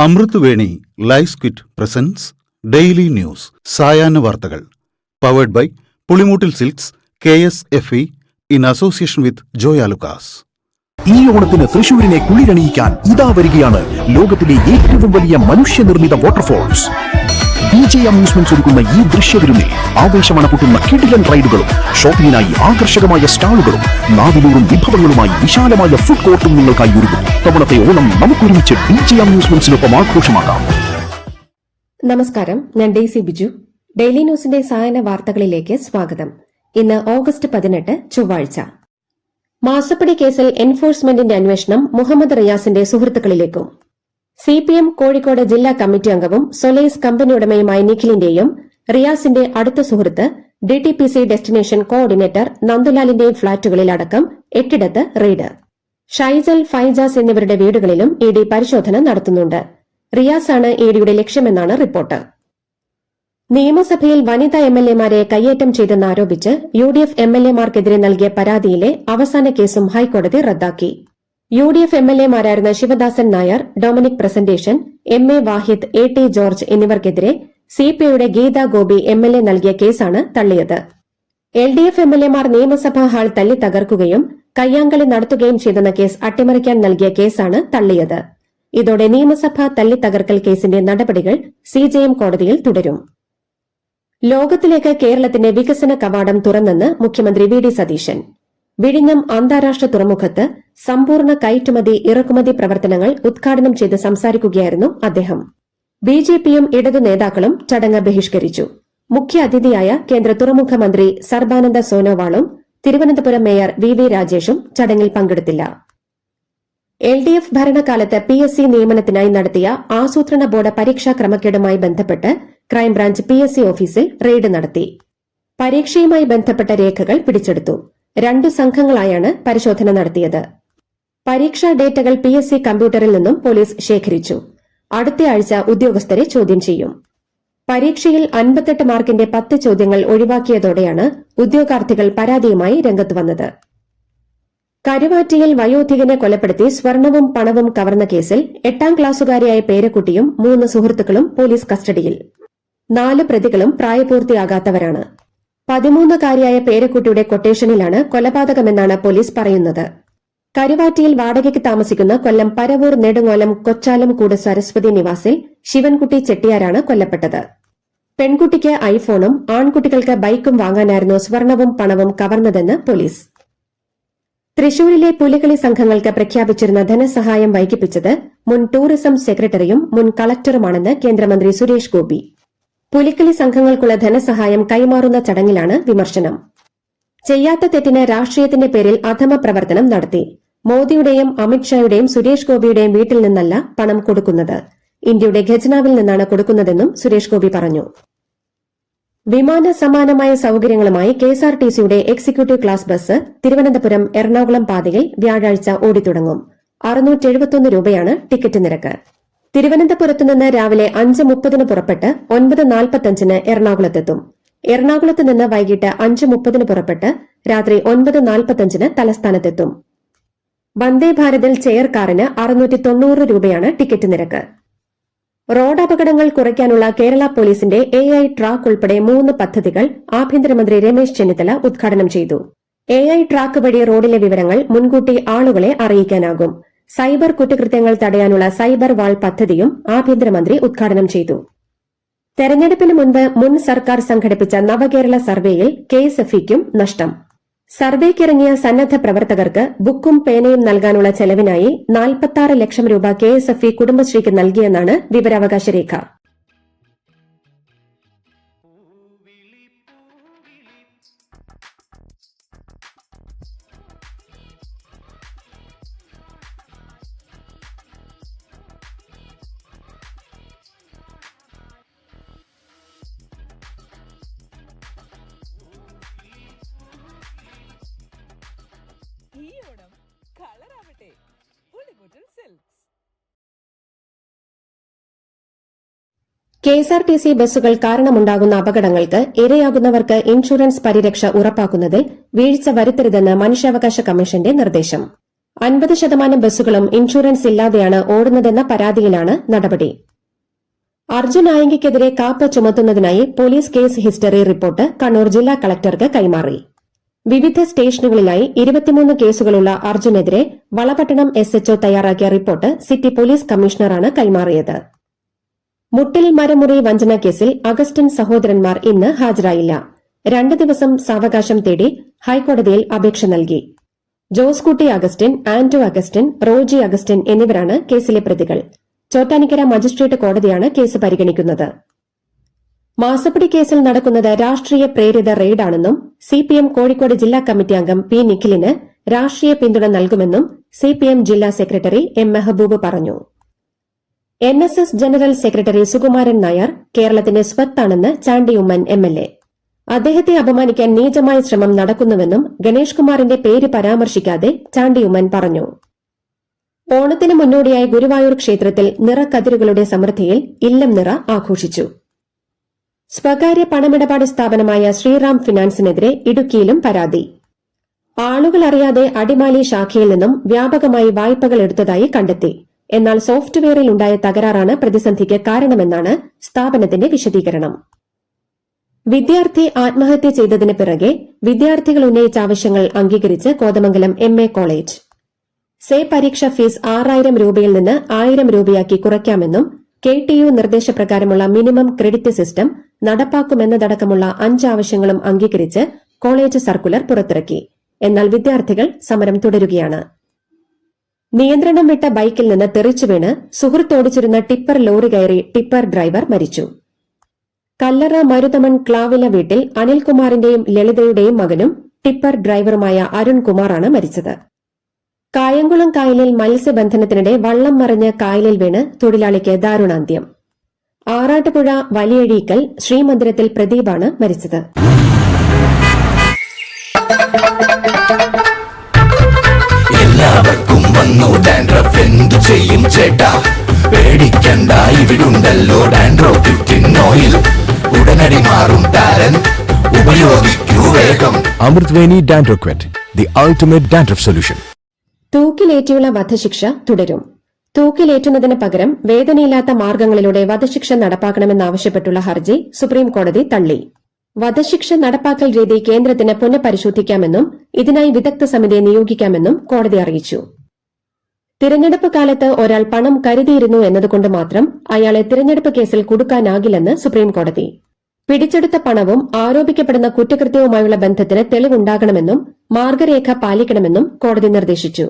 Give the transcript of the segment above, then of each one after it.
അമൃത് Veni life quit presents daily news സായാഹ്ന വാർത്തകൾ powered by Pulimoottil silks KSFE in association with Joyalukkas. ഈ ഓണത്തിന് തൃശൂരിനെ കുളിരണിയിക്കാൻ ഇതാ വരികയാണ് ലോകത്തിലെ ഏറ്റവും വലിയ മനുഷ്യനിർമ്മിത വാട്ടർഫോൾസ്. DJ അമ്യൂസ്മെന്റ്സ് ഒരുക്കുന്ന ഈ ദൃശ്യവിരുന്നിൽ ആവേശമണപൊട്ടുന്ന കിടിലൻ റൈഡുകളും ഷോപ്പിങ്ങിനായി ആകർഷകമായ സ്റ്റാളുകളും നാവിലൂറും വിഭവങ്ങളുമായി വിശാലമായ ഫുഡ് കോർട്ടും നിങ്ങൾക്കായി ഒരുക്കും. തവണത്തെ ഓണം നമുക്കൊരുമിച്ച് DJ അമ്യൂസ്മെന്റ്സിനൊപ്പം ആഘോഷമാക്കാം. നമസ്കാരം, ഞാൻ ഡെയ്സി ബിജു. ഡെയിലി ന്യൂസിന്റെ സായന വാർത്തകളിലേക്ക് സ്വാഗതം. ഇന്ന് ഓഗസ്റ്റ് 18 ചൊവ്വാഴ്ച. മാസപ്പടി കേസിൽ എൻഫോഴ്സ്മെന്റിന്റെ അന്വേഷണം മുഹമ്മദ് റിയാസിന്റെ സുഹൃത്തുക്കളിലേക്കും. CPM കോഴിക്കോട് ജില്ലാ കമ്മിറ്റി അംഗവും സൊലൈസ് കമ്പനി ഉടമയുമായ നിഖിലിന്റെയും റിയാസിന്റെ അടുത്ത സുഹൃത്ത് DTPC ഡെസ്റ്റിനേഷൻ കോർഡിനേറ്റർ നന്ദുലാലിന്റെയും ഫ്ളാറ്റുകളിൽ അടക്കം 8 റെയ്ഡ്. ഷൈജൽ, ഫൈജാസ് എന്നിവരുടെ വീടുകളിലും ED പരിശോധന നടത്തുന്നുണ്ട്. റിയാസാണ് EDയുടെ ലക്ഷ്യമെന്നാണ് റിപ്പോർട്ട്. നിയമസഭയിൽ വനിതാ MLAമാരെ കയ്യേറ്റം ചെയ്തെന്നാരോപിച്ച് UDF MLAമാർക്കെതിരെ നൽകിയ പരാതിയിലെ അവസാന കേസും ഹൈക്കോടതി റദ്ദാക്കി. UDF MLAമാരായിരുന്ന Sivadasan Nair, Dominic Presentation, MA Wahid, AT George എന്നിവർക്കെതിരെ CPIയുടെ ഗീതാ ഗോപി MLA നൽകിയ കേസാണ് തള്ളിയത്. LDF MLAമാർ നിയമസഭാ ഹാൾ തല്ലി തകർക്കുകയും കയ്യാങ്കളി നടത്തുകയും ചെയ്തെന്ന കേസ് അട്ടിമറിക്കാൻ നൽകിയ കേസാണ് തള്ളിയത്. ഇതോടെ നിയമസഭാ തല്ലി തകർക്കൽ കേസിന്റെ നടപടികൾ CJM കോടതിയിൽ തുടരും. ലോകത്തിലേക്ക് കേരളത്തിന്റെ വികസന കവാടം തുറന്നെന്ന് മുഖ്യമന്ത്രി VD സതീശൻ. വിഴിഞ്ഞം അന്താരാഷ്ട്ര തുറമുഖത്ത് സമ്പൂർണ്ണ കയറ്റുമതി ഇറക്കുമതി പ്രവർത്തനങ്ങൾ ഉദ്ഘാടനം ചെയ്ത് സംസാരിക്കുകയായിരുന്നു അദ്ദേഹം. BJPയും ഇടതു നേതാക്കളും ചടങ്ങ് ബഹിഷ്കരിച്ചു. മുഖ്യ അതിഥിയായ കേന്ദ്ര തുറമുഖ മന്ത്രി സർബാനന്ദ സോനോവാളും തിരുവനന്തപുരം മേയർ VV രാജേഷും ചടങ്ങിൽ പങ്കെടുത്തില്ല. LDF ഭരണകാലത്ത് PSC നിയമനത്തിനായി നടത്തിയ ആസൂത്രണ ബോർഡ് പരീക്ഷാ ക്രമക്കേടുമായി ബന്ധപ്പെട്ട് ക്രൈംബ്രാഞ്ച് PSC ഓഫീസിൽ റെയ്ഡ് നടത്തി. പരീക്ഷയുമായി ബന്ധപ്പെട്ട രേഖകൾ പിടിച്ചെടുത്തു. 2 സംഘങ്ങളായാണ് പരിശോധന നടത്തിയത്. പരീക്ഷാ ഡേറ്റകൾ PSC കമ്പ്യൂട്ടറിൽ നിന്നും പോലീസ് ശേഖരിച്ചു. അടുത്തയാഴ്ച ഉദ്യോഗസ്ഥരെ ചോദ്യം ചെയ്യും. പരീക്ഷയിൽ 58 മാർക്കിന്റെ 10 ചോദ്യങ്ങൾ ഒഴിവാക്കിയതോടെയാണ് ഉദ്യോഗാർത്ഥികൾ പരാതിയുമായി രംഗത്ത് വന്നത്. കരുവാറ്റയിൽ വയോധികനെ കൊലപ്പെടുത്തി സ്വർണവും പണവും കവർന്ന കേസിൽ 8ാം ക്ലാസുകാരിയായ പേരക്കുട്ടിയും 3 സുഹൃത്തുക്കളും പോലീസ് കസ്റ്റഡിയിൽ. 4 പ്രതികളും പ്രായപൂർത്തിയാകാത്തവരാണ്. 13കാരിയായ പേരക്കുട്ടിയുടെ കൊട്ടേഷനിലാണ് കൊലപാതകമെന്നാണ് പോലീസ് പറയുന്നത്. കരുവാറ്റയിൽ വാടകയ്ക്ക് താമസിക്കുന്ന കൊല്ലം പരവൂർ നെടുങ്ങോലം കൊച്ചാലംകൂട് സരസ്വതി നിവാസിൽ ശിവൻകുട്ടി ചെട്ടിയാരാണ് കൊല്ലപ്പെട്ടത്. പെൺകുട്ടിക്ക് ഐഫോണും ആൺകുട്ടികൾക്ക് ബൈക്കും വാങ്ങാനായിരുന്നു സ്വർണവും പണവും കവർന്നതെന്ന് പോലീസ്. തൃശൂരിലെ പുലികളി സംഘങ്ങൾക്ക് പ്രഖ്യാപിച്ചിരുന്ന ധനസഹായം വൈകിപ്പിച്ചത് മുൻ ടൂറിസം സെക്രട്ടറിയും മുൻ കളക്ടറുമാണെന്ന് കേന്ദ്രമന്ത്രി സുരേഷ് ഗോപി. പുലിക്കളി സംഘങ്ങൾക്കുള്ള ധനസഹായം കൈമാറുന്ന ചടങ്ങിലാണ് വിമർശനം. ചെയ്യാത്ത തെറ്റിന് രാഷ്ട്രീയത്തിന്റെ പേരിൽ അധമ പ്രവർത്തനം നടത്തി. മോദിയുടെയും അമിത്ഷായുടെയും സുരേഷ് ഗോപിയുടെയും വീട്ടിൽ നിന്നല്ല പണം കൊടുക്കുന്നത്, ഇന്ത്യയുടെ ഖജനാവിൽ നിന്നാണ് കൊടുക്കുന്നതെന്നും സുരേഷ് ഗോപി പറഞ്ഞു. വിമാന സമാനമായ സൌകര്യങ്ങളുമായി KSRTCയുടെ executive class bus Thiruvananthapuram Ernakulam പാതയിൽ വ്യാഴാഴ്ച ഓടിത്തുടങ്ങും. 671 രൂപയാണ് ടിക്കറ്റ് നിരക്ക്. തിരുവനന്തപുരത്തുനിന്ന് രാവിലെ 5:30 പുറപ്പെട്ട് 9:45 എറണാകുളത്തെത്തും. എറണാകുളത്ത് നിന്ന് വൈകിട്ട് 5:30 പുറപ്പെട്ട് രാത്രി 9:45 തലസ്ഥാനത്തെത്തും. വന്ദേ ഭാരതിൽ ചെയർ കാറിന് 690 രൂപയാണ് ടിക്കറ്റ് നിരക്ക്. റോഡ് അപകടങ്ങൾ കുറയ്ക്കാനുള്ള കേരള പോലീസിന്റെ AI ട്രാക്ക് ഉൾപ്പെടെ 3 പദ്ധതികൾ ആഭ്യന്തരമന്ത്രി രമേശ് ചെന്നിത്തല ഉദ്ഘാടനം ചെയ്തു. AI ട്രാക്ക് വഴി റോഡിലെ വിവരങ്ങൾ മുൻകൂട്ടി ആളുകളെ അറിയിക്കാനാകും. സൈബർ കുറ്റകൃത്യങ്ങൾ തടയാനുള്ള സൈബർ വാൾ പദ്ധതിയും ആഭ്യന്തരമന്ത്രി ഉദ്ഘാടനം ചെയ്തു. തെരഞ്ഞെടുപ്പിന് മുൻപ് മുൻ സർക്കാർ സംഘടിപ്പിച്ച നവകേരള സർവേയിൽ KSFEക്കും നഷ്ടം. സർവേക്കിറങ്ങിയ സന്നദ്ധ പ്രവർത്തകർക്ക് ബുക്കും പേനയും നൽകാനുള്ള ചെലവിനായി 46 ലക്ഷം രൂപ KSFE കുടുംബശ്രീക്ക് നൽകിയെന്നാണ് വിവരാവകാശ രേഖ. ഈ ഓണം കളറാവട്ടെ പുളിമൂട്ടിൽ സിൽക്സ്. KSRTC ബസ്സുകൾ കാരണമുണ്ടാകുന്ന അപകടങ്ങൾക്ക് ഇരയാകുന്നവർക്ക് ഇൻഷുറൻസ് പരിരക്ഷ ഉറപ്പാക്കുന്നതിൽ വീഴ്ച വരുത്തരുതെന്ന് മനുഷ്യാവകാശ കമ്മീഷന്റെ നിർദ്ദേശം. 50% ബസ്സുകളും ഇൻഷുറൻസ് ഇല്ലാതെയാണ് ഓടുന്നതെന്ന പരാതിയിലാണ് നടപടി. അർജുൻ ആയങ്കിക്കെതിരെ കാപ്പ ചുമത്തുന്നതിനായി police case history report Kannur ജില്ലാ കളക്ടർക്ക് കൈമാറി. വിവിധ സ്റ്റേഷനുകളിലായി 23 കേസുകളുള്ള അർജുനെതിരെ വളപട്ടണം SHO തയ്യാറാക്കിയ റിപ്പോർട്ട് സിറ്റി പോലീസ് കമ്മീഷണറാണ് കൈമാറിയത്. മുട്ടിൽ മരമുറി വഞ്ചന കേസിൽ അഗസ്റ്റിൻ സഹോദരന്മാർ ഇന്ന് ഹാജരായില്ല. 2 ദിവസം സാവകാശം തേടി ഹൈക്കോടതിയിൽ അപേക്ഷ നൽകി. ജോസ് കുട്ടി Augustine, Anto Augustine, Roji Augustine എന്നിവരാണ് കേസിലെ പ്രതികൾ. ചോറ്റാനിക്കര മജിസ്ട്രേറ്റ് കോടതിയാണ് കേസ് പരിഗണിക്കുന്നത്. മാസപ്പടി കേസിൽ നടക്കുന്നത് രാഷ്ട്രീയ പ്രേരിത റെയ്ഡാണെന്നും CPM കോഴിക്കോട് ജില്ലാ കമ്മിറ്റി അംഗം P. നിഖിലിന് രാഷ്ട്രീയ പിന്തുണ നൽകുമെന്നും CPM ജില്ലാ സെക്രട്ടറി M. മെഹബൂബ് പറഞ്ഞു. NSS general secretary Sukumaran Nair കേരളത്തിന്റെ സ്വത്താണെന്ന് ചാണ്ടി ഉമ്മൻ MLA. അദ്ദേഹത്തെ അപമാനിക്കാൻ നീചമായ ശ്രമം നടക്കുന്നുവെന്നും ഗണേഷ് കുമാറിന്റെ പേര് പരാമർശിക്കാതെ ചാണ്ടി ഉമ്മൻ പറഞ്ഞു. ഓണത്തിന് മുന്നോടിയായി ഗുരുവായൂർ ക്ഷേത്രത്തിൽ നിറക്കതിരുകളുടെ സമൃദ്ധിയിൽ ഇല്ലം നിറ ആഘോഷിച്ചു. സ്വകാര്യ പണമിടപാട് സ്ഥാപനമായ ശ്രീറാം ഫിനാൻസിനെതിരെ ഇടുക്കിയിലും പരാതി. ആളുകൾ അറിയാതെ അടിമാലി ശാഖയിൽ നിന്നും വ്യാപകമായി വായ്പകൾ എടുത്തതായി കണ്ടെത്തി. എന്നാൽ സോഫ്റ്റ്വെയറിൽ ഉണ്ടായ തകരാറാണ് പ്രതിസന്ധിക്ക് കാരണമെന്നാണ് സ്ഥാപനത്തിന്റെ വിശദീകരണം. വിദ്യാർത്ഥി ആത്മഹത്യ ചെയ്തതിന് പിറകെ വിദ്യാർത്ഥികൾ ഉന്നയിച്ച ആവശ്യങ്ങൾ അംഗീകരിച്ച് കോതമംഗലം MA കോളേജ്. സേ പരീക്ഷ ഫീസ് 6000 രൂപയിൽ നിന്ന് 1000 രൂപയാക്കി കുറയ്ക്കാമെന്നും KTU നിർദ്ദേശപ്രകാരമുള്ള മിനിമം ക്രെഡിറ്റ് സിസ്റ്റം നടപ്പാക്കുമെന്നതടക്കമുള്ള 5 ആവശ്യങ്ങളും അംഗീകരിച്ച് കോളേജ് സർക്കുലർ പുറത്തിറക്കി. എന്നാൽ വിദ്യാർത്ഥികൾ സമരം തുടരുകയാണ്. നിയന്ത്രണം വിട്ട ബൈക്കിൽ നിന്ന് തെറിച്ചു വീണ് സുഹൃത്തോടിച്ചിരുന്ന ടിപ്പർ ലോറി കയറി ടിപ്പർ ഡ്രൈവർ മരിച്ചു. കല്ലറ മരുതമൺ ക്ലാവില വീട്ടിൽ അനിൽകുമാറിന്റെയും ലളിതയുടെയും മകനും ടിപ്പർ ഡ്രൈവറുമായ അരുൺകുമാറാണ് മരിച്ചത്. കായംകുളം കായലിൽ മത്സ്യബന്ധനത്തിനിടെ വള്ളം മറിഞ്ഞ് കായലിൽ വീണ് തൊഴിലാളിക്ക് ദാരുണാന്ത്യം. ആറാട്ടുപുഴ വലിയഴീക്കൽ ശ്രീമന്ദിരത്തിൽ പ്രദീപാണ് മരിച്ചത്. എല്ലാവർക്കും വന്നു ഡാൻഡ്രഫ്, എന്തു ചെയ്യും ചേട്ടാ? പേടിക്കണ്ട, ഇവിടുണ്ടല്ലോ ഡാൻഡ്രോക്വിറ്റിൻ ഓയിൽ. ഉടനടി മാറും താരൻ, ഉപയോഗിക്കൂ വേഗം. അമൃത്വേനി ഡാൻഡ്രോക്വിറ്റ്, ദി അൾട്ടിമേറ്റ് ഡാൻഡ്രഫ് സൊല്യൂഷൻ. തൂക്കിലേറ്റിയുള്ള വധശിക്ഷ തുടരും. തൂക്കിലേറ്റുന്നതിന് പകരം വേദനയില്ലാത്ത മാർഗങ്ങളിലൂടെ വധശിക്ഷ നടപ്പാക്കണമെന്നാവശ്യപ്പെട്ടുള്ള ഹർജി സുപ്രീം കോടതി തള്ളി. വധശിക്ഷ നടപ്പാക്കൽ രീതി കേന്ദ്രത്തിന് പുനഃപരിശോധിക്കാമെന്നും ഇതിനായി വിദഗ്ധ സമിതിയെ നിയോഗിക്കാമെന്നും കോടതി അറിയിച്ചു. തിരഞ്ഞെടുപ്പ് കാലത്ത് ഒരാൾ പണം കരുതിയിരുന്നു എന്നതുകൊണ്ട് മാത്രം അയാളെ തിരഞ്ഞെടുപ്പ് കേസിൽ കുടുക്കാനാകില്ലെന്ന് സുപ്രീം കോടതി. പിടിച്ചെടുത്ത പണവും ആരോപിക്കപ്പെടുന്ന കുറ്റകൃത്യവുമായുള്ള ബന്ധത്തിന് തെളിവുണ്ടാകണമെന്നും മാർഗരേഖ പാലിക്കണമെന്നും കോടതി നിർദ്ദേശിച്ചു.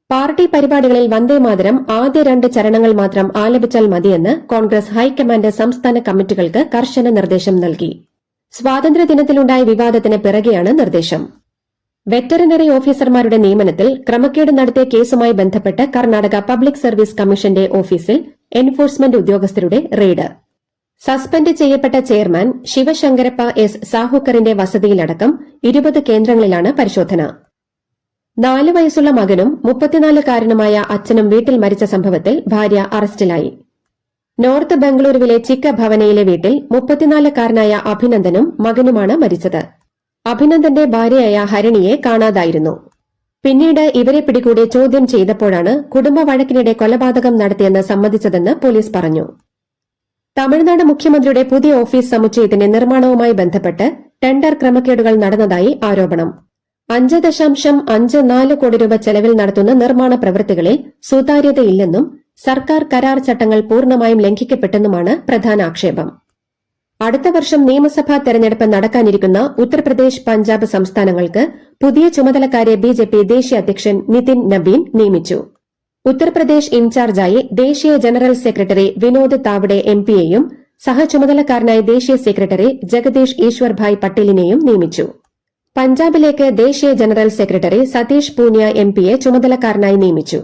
പാർട്ടി പരിപാടികളിൽ വന്ദേമാതരം ആദ്യ 2 ചരണങ്ങൾ മാത്രം ആലപിച്ചാൽ മതിയെന്ന് കോൺഗ്രസ് ഹൈക്കമാൻഡ് സംസ്ഥാന കമ്മിറ്റികൾക്ക് കർശന നിർദ്ദേശം നൽകി. സ്വാതന്ത്ര്യദിനത്തിലുണ്ടായ വിവാദത്തിന് പിറകെയാണ് നിർദ്ദേശം. വെറ്ററിനറി ഓഫീസർമാരുടെ നിയമനത്തിൽ ക്രമക്കേട് നടത്തിയ കേസുമായി ബന്ധപ്പെട്ട് കർണാടക പബ്ലിക് സർവീസ് കമ്മീഷന്റെ ഓഫീസിൽ എൻഫോഴ്സ്മെന്റ് ഉദ്യോഗസ്ഥരുടെ റെയ്ഡ്. സസ്പെൻഡ് ചെയ്യപ്പെട്ട ചെയർമാൻ ശിവശങ്കരപ്പ S. സാഹുക്കറിന്റെ വസതിയിലടക്കം 20 കേന്ദ്രങ്ങളിലാണ് പരിശോധന. 4 വയസ്സുള്ള മകനും 34-കാരനുമായ അച്ഛനും വീട്ടിൽ മരിച്ച സംഭവത്തിൽ ഭാര്യ അറസ്റ്റിലായി. നോർത്ത് ബംഗളൂരുവിലെ ചിക്ക ഭവനയിലെ വീട്ടിൽ 34-കാരനായ അഭിനന്ദനും മകനുമാണ് മരിച്ചത്. അഭിനന്ദന്റെ ഭാര്യയായ ഹരിണിയെ കാണാതായിരുന്നു. പിന്നീട് ഇവരെ പിടികൂടി ചോദ്യം ചെയ്തപ്പോഴാണ് കുടുംബ വഴക്കിനിടെ കൊലപാതകം നടത്തിയെന്ന് സമ്മതിച്ചതെന്ന് പോലീസ് പറഞ്ഞു. തമിഴ്നാട് മുഖ്യമന്ത്രിയുടെ പുതിയ ഓഫീസ് സമുച്ചയത്തിന്റെ നിർമ്മാണവുമായി ബന്ധപ്പെട്ട് ടെൻഡർ ക്രമക്കേടുകൾ നടന്നതായി ആരോപണം. 5.54 കോടി രൂപ ചെലവിൽ നടത്തുന്ന നിർമ്മാണ പ്രവൃത്തികളിൽ സുതാര്യതയില്ലെന്നും സർക്കാർ കരാർ ചട്ടങ്ങൾ പൂർണ്ണമായും ലംഘിക്കപ്പെട്ടെന്നുമാണ് പ്രധാന ആക്ഷേപം. അടുത്ത വർഷം നിയമസഭാ തെരഞ്ഞെടുപ്പ് നടക്കാനിരിക്കുന്ന ഉത്തർപ്രദേശ്, പഞ്ചാബ് സംസ്ഥാനങ്ങൾക്ക് പുതിയ ചുമതലക്കാരെ BJP ദേശീയ അധ്യക്ഷൻ നിതിൻ നബീൻ നിയമിച്ചു. ഉത്തർപ്രദേശ് ഇൻചാർജായി ദേശീയ ജനറൽ സെക്രട്ടറി വിനോദ് താവ്ഡെ MPയെയും സഹചുമതലക്കാരനായി ദേശീയ സെക്രട്ടറി ജഗദീഷ് ഈശ്വർഭായ് പട്ടേലിനെയും നിയമിച്ചു. പഞ്ചാബിലേക്ക് ദേശീയ ജനറൽ സെക്രട്ടറി സതീഷ് പൂനിയ MPയെ ചുമതലക്കാരനായി നിയമിച്ചു.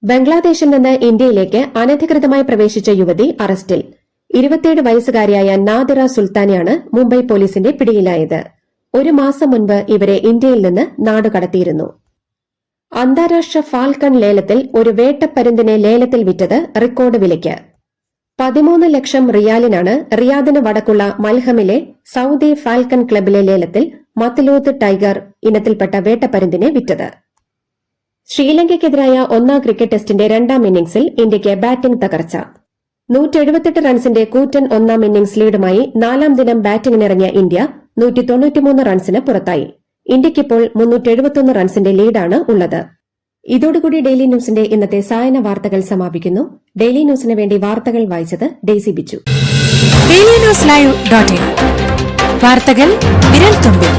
ബംഗ്ലാദേശിൽ നിന്ന് ഇന്ത്യയിലേക്ക് അനധികൃതമായി പ്രവേശിച്ച യുവതി അറസ്റ്റിൽ. 27 വയസ്സുകാരിയായ നാദിറ സുൽത്താനെയാണ് മുംബൈ പോലീസിന്റെ പിടിയിലായത്. 1 മാസം മുൻപ് ഇവരെ ഇന്ത്യയിൽ നിന്ന് നാടുകടത്തിയിരുന്നു. അന്താരാഷ്ട്ര ഫാൽക്കൺ ലേലത്തിൽ ഒരു വേട്ടപ്പരുന്തിനെ ലേലത്തിൽ വിറ്റത് റെക്കോർഡ് വിലയ്ക്ക്. 13 ലക്ഷം റിയാലിനാണ് റിയാദിന് വടക്കുള്ള മൽഹമിലെ സൌദി ഫാൽക്കൺ ക്ലബിലെ ലേലത്തിൽ മത്ലൂത്ത് ടൈഗർ ഇനത്തിൽപ്പെട്ട വേട്ടപ്പരുന്തിനെ വിറ്റത്. ശ്രീലങ്കയ്ക്കെതിരായ ഒന്നാം ക്രിക്കറ്റ് ടെസ്റ്റിന്റെ രണ്ടാം ഇന്നിംഗ്സിൽ ഇന്ത്യയ്ക്ക് ബാറ്റിംഗ് തകർച്ച. 178 റൺസിന്റെ കൂറ്റൻ ഒന്നാം ഇന്നിംഗ്സ് ലീഡുമായി നാലാം ദിനം ബാറ്റിംഗിനിറങ്ങിയ ഇന്ത്യ 193 റൺസിന് പുറത്തായി. ഇന്ത്യയ്ക്കിപ്പോൾ 371 റൺസിന്റെ ലീഡാണ് ഉള്ളത്. ഇതോടുകൂടി ഡെയിലി ന്യൂസിന്റെ ഇന്നത്തെ സായന വാർത്തകൾ സമാപിക്കുന്നു. ഡെയിലി ന്യൂസിന് വേണ്ടി വാർത്തകൾ വായിച്ചത് ഡെയ്സി ബിജു. DailyNewsLive.in വാർത്തകൾ വിരൽ തുമ്പിൽ.